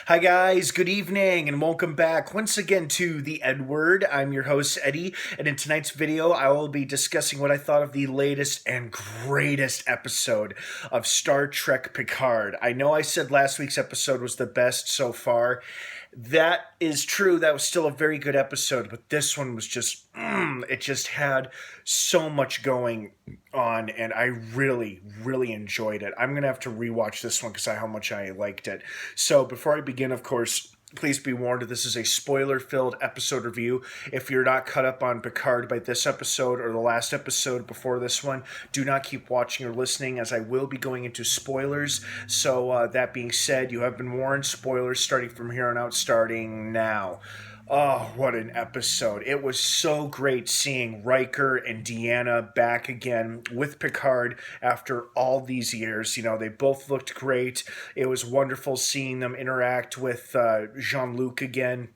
Hi, guys. Good evening, and welcome back once again to the EdWord. I'm your host, Eddie, and in tonight's video, I will be discussing what I thought of the latest and greatest episode of Star Trek Picard. I know I said last week's episode was the best so far. That is true. That was still a very good episode, but this one was it just had so much going on, and I really, really enjoyed it. I'm going to have to rewatch this one because of how much I liked it. So before I begin, of course, please be warned, this is a spoiler-filled episode review. If you're not caught up on Picard by this episode or the last episode before this one, do not keep watching or listening, as I will be going into spoilers. So that being said, you have been warned. Spoilers starting from here on out, starting now. Oh, what an episode. It was so great seeing Riker and Deanna back again with Picard after all these years. You know, they both looked great. It was wonderful seeing them interact with Jean-Luc again.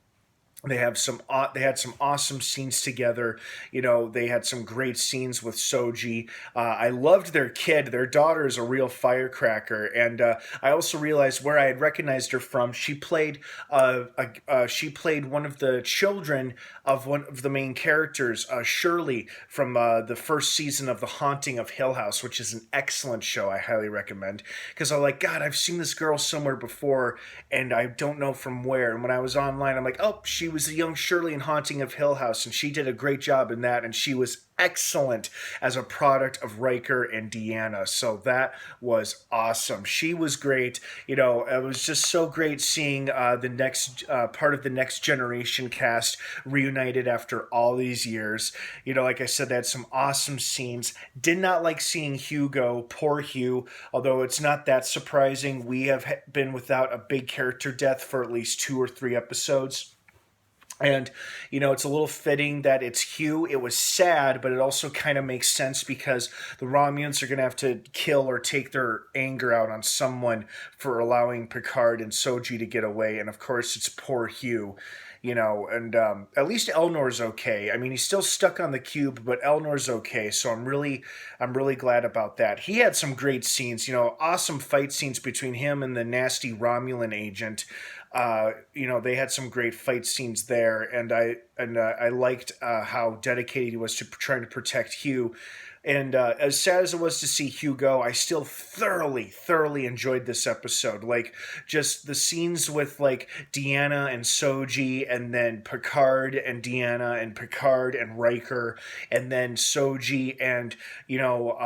They had some awesome scenes together. You know, they had some great scenes with Soji. I loved their kid. Their daughter is a real firecracker, and I also realized where I had recognized her from. She played one of the children of one of the main characters, Shirley, from the first season of The Haunting of Hill House, which is an excellent show. I highly recommend, because I'm like, God, I've seen this girl somewhere before, and I don't know from where. And when I was online, I'm like, oh, she was the young Shirley in Haunting of Hill House, and she did a great job in that, and she was excellent as a product of Riker and Deanna. So that was awesome. She was great. You know, it was just so great seeing the next part of the Next Generation cast reunited after all these years. You know, like I said, they had some awesome scenes. Did not like seeing Hugo, poor Hugh, although it's not that surprising. We have been without a big character death for at least 2 or 3 episodes. And, you know, it's a little fitting that it's Hugh. It was sad, but it also kind of makes sense because the Romulans are going to have to kill or take their anger out on someone for allowing Picard and Soji to get away. And, of course, it's poor Hugh, you know, and at least Elnor's okay. I mean, he's still stuck on the cube, but Elnor's okay. So I'm really glad about that. He had some great scenes, you know, awesome fight scenes between him and the nasty Romulan agent. You know, they had some great fight scenes there, and I liked how dedicated he was to trying to protect Hugh. And as sad as it was to see Hugh go, I still thoroughly enjoyed this episode. Like, just the scenes with, like, Deanna and Soji, and then Picard and Deanna, and Picard and Riker, and then Soji and, you know,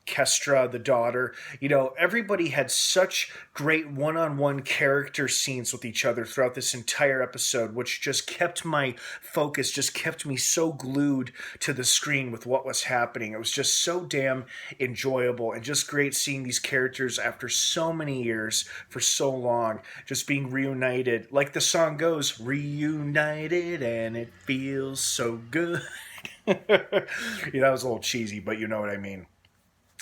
Kestra, the daughter. You know, everybody had such great one-on-one character scenes with each other throughout this entire episode, which just kept my focus, just kept me so glued to the screen with what was happening. It was just so damn enjoyable, and just great seeing these characters after so many years, for so long, just being reunited. Like the song goes, reunited and it feels so good. Yeah, that was a little cheesy, but you know what I mean.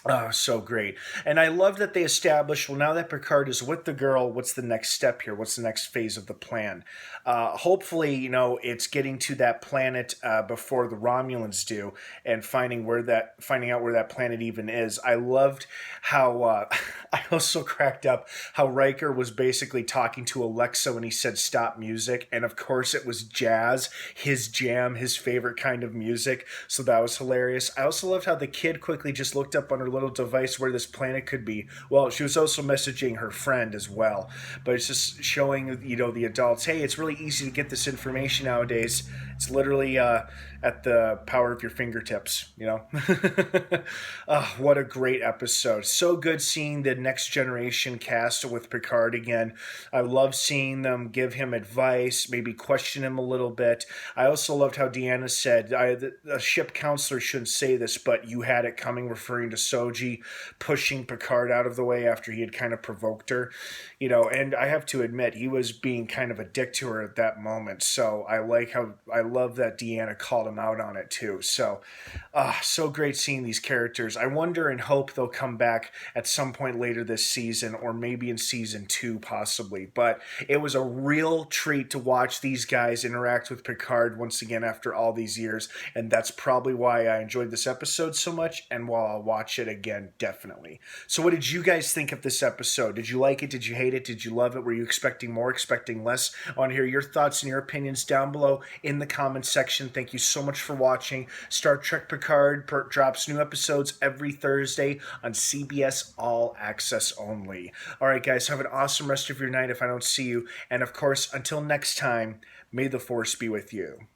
Oh, so great. And I love that they established, well, now that Picard is with the girl, what's the next step here? What's the next phase of the plan? Hopefully, you know, it's getting to that planet before the Romulans do, and finding out where that planet even is. I loved how, I also cracked up how Riker was basically talking to Alexa when he said stop music. And of course it was jazz, his jam, his favorite kind of music. So that was hilarious. I also loved how the kid quickly just looked up on her little device where this planet could be. Well, she was also messaging her friend as well, but it's just showing, you know, the adults, hey, it's really easy to get this information nowadays. It's literally at the power of your fingertips, you know. Oh, what a great episode. So good seeing the Next Generation cast with Picard again. I love seeing them give him advice, maybe question him a little bit. I also loved how Deanna said, the ship counselor shouldn't say this, but you had it coming, referring to Soji pushing Picard out of the way after he had kind of provoked her, you know. And I have to admit, he was being kind of a dick to her at that moment. So I love that Deanna called him out on it too. So so great seeing these characters. I wonder and hope they'll come back at some point later this season, or maybe in season 2 possibly. But it was a real treat to watch these guys interact with Picard once again after all these years, and that's probably why I enjoyed this episode so much, and while I'll watch it again, definitely. So what did you guys think of this episode? Did you like it? Did you hate it? Did you love it? Were you expecting more, expecting less? I want to hear your thoughts and your opinions down below in the comments section. Thank you so much for watching. Star Trek Picard drops new episodes every Thursday on CBS All Access only. All right, guys, have an awesome rest of your night if I don't see you. And of course, until next time, may the Force be with you.